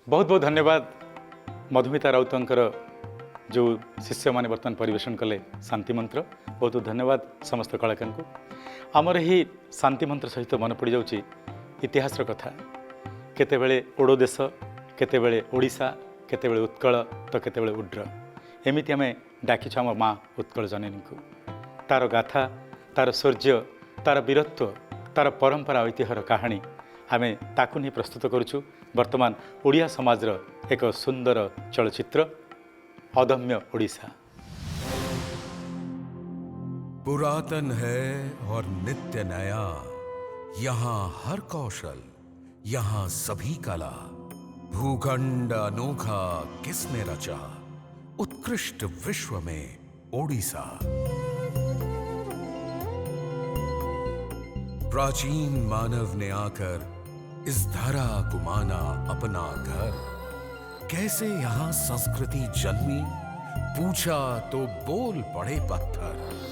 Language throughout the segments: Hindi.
बहुत बहुत धन्यवाद मधुमिता राउतंकर जो शिष्य मैंने बर्तमान परिवेशन कले शांति मंत्र। बहुत बहुत धन्यवाद समस्त कलाकार को। आमर ही शांति मंत्र सहित मन पड़ जाऊँगी इतिहास कथा। केतेबेले ओडो देश, केतेबेले ओडिशा, केतेबेले उत्कल तो केतेबेले उड्र। एमिति आम डाकिछु आम माँ उत्कल जननी को। तार गाथा, तार शौर्य, तार वीरत्व, तार परंपरा ऐतिह्यर कहानी आमे ताकू नहीं प्रस्तुत करुछु। वर्तमान ओडिया समाजर एक सुंदर चलचित्र अदम्य ओडिशा। पुरातन है और नित्य नया, यहाँ हर कौशल, यहाँ सभी कला। भूखंड अनोखा किसने रचा, उत्कृष्ट विश्व में ओडिशा। प्राचीन मानव ने आकर इस धरा को माना अपना घर। कैसे यहाँ संस्कृति जन्मी, पूछा तो बोल पड़े पत्थर।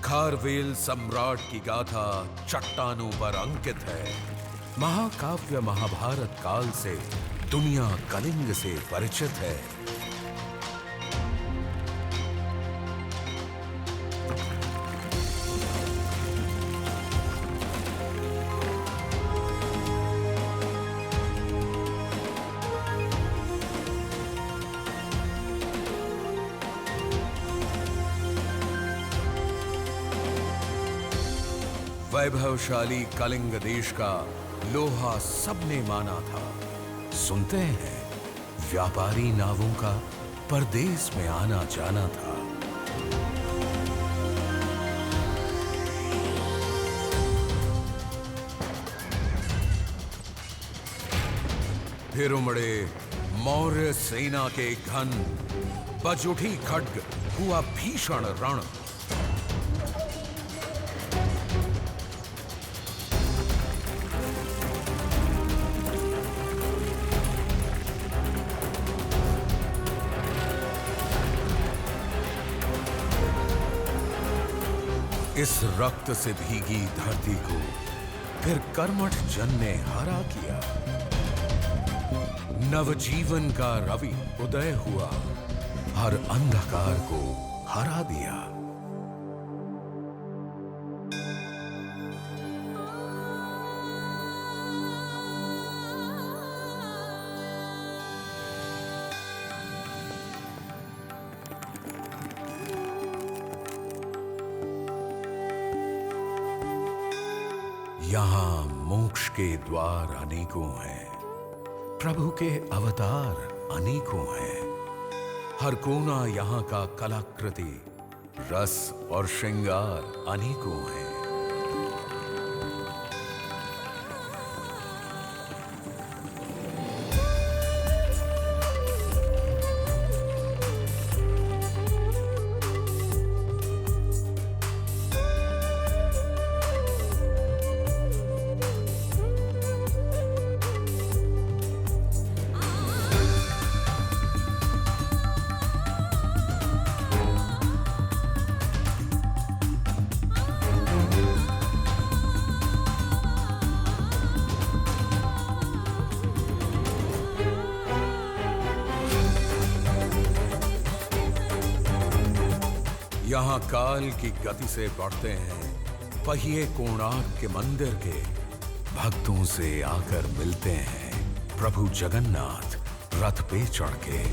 खारवेल सम्राट की गाथा चट्टानों पर अंकित है। महाकाव्य महाभारत काल से दुनिया कलिंग से परिचित है। वैभवशाली कलिंग देश का लोहा सबने माना था। सुनते हैं व्यापारी नावों का परदेश में आना जाना था। फिर उमड़े मौर्य सेना के घन, बज उठी खड्ग, हुआ भीषण रण। इस रक्त से भीगी धरती को फिर कर्मठ जन ने हरा किया। नवजीवन का रवि उदय हुआ, हर अंधकार को हरा दिया। यहाँ मोक्ष के द्वार अनेकों हैं, प्रभु के अवतार अनेकों हैं। हर कोना यहाँ का कलाकृति, रस और श्रृंगार अनेकों हैं। यहाँ काल की गति से बढ़ते हैं पहिए कोणार्क के मंदिर के। भक्तों से आकर मिलते हैं प्रभु जगन्नाथ रथ पे चढ़ के।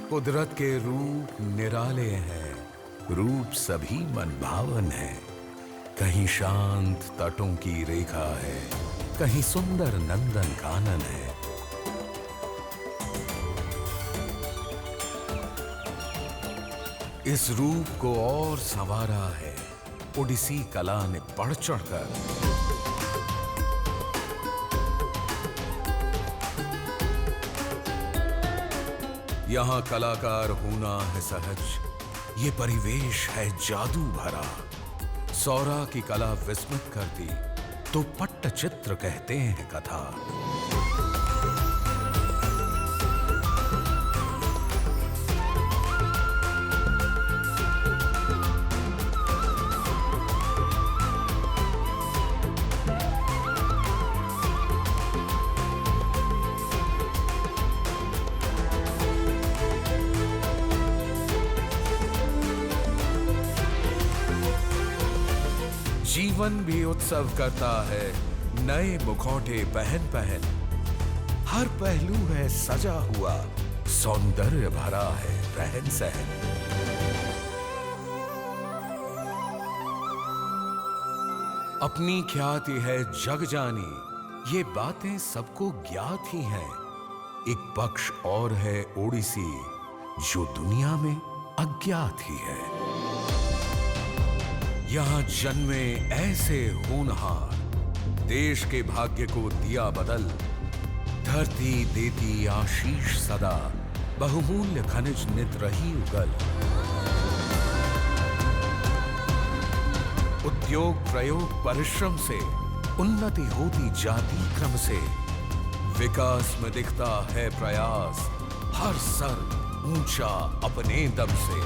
कुदरत के रूप निराले हैं, रूप सभी मनभावन है। कहीं शांत तटों की रेखा है, कहीं सुंदर नंदन कानन है। इस रूप को और संवारा है ओडिसी कला ने बढ़ चढ़कर। यहां कलाकार होना है सहज, ये परिवेश है जादू भरा। सौरा की कला विस्मित करती तो पट्टचित्र कहते हैं कथा। जीवन भी उत्सव करता है नए मुखौटे पहन पहन। हर पहलू है सजा हुआ, सौंदर्य भरा है रहन सहन। अपनी ख्याति है जग जानी, ये बातें सबको ज्ञात ही हैं। एक पक्ष और है ओडिसी जो दुनिया में अज्ञात ही है। यहां जन्मे ऐसे होनहार, देश के भाग्य को दिया बदल। धरती देती आशीष सदा, बहुमूल्य खनिज नित रही उगल। उद्योग प्रयोग परिश्रम से उन्नति होती जाती क्रम से। विकास में दिखता है प्रयास, हर सर ऊंचा अपने दम से।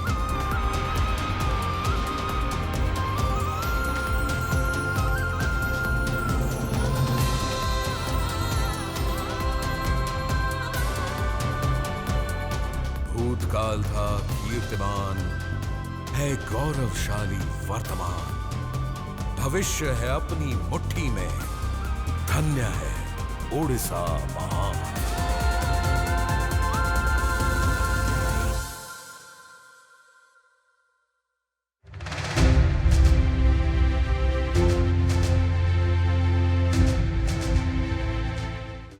भूतकाल था कीर्तिमान, है गौरवशाली वर्तमान। भविष्य है अपनी मुट्ठी में, धन्य है ओडिसा महान।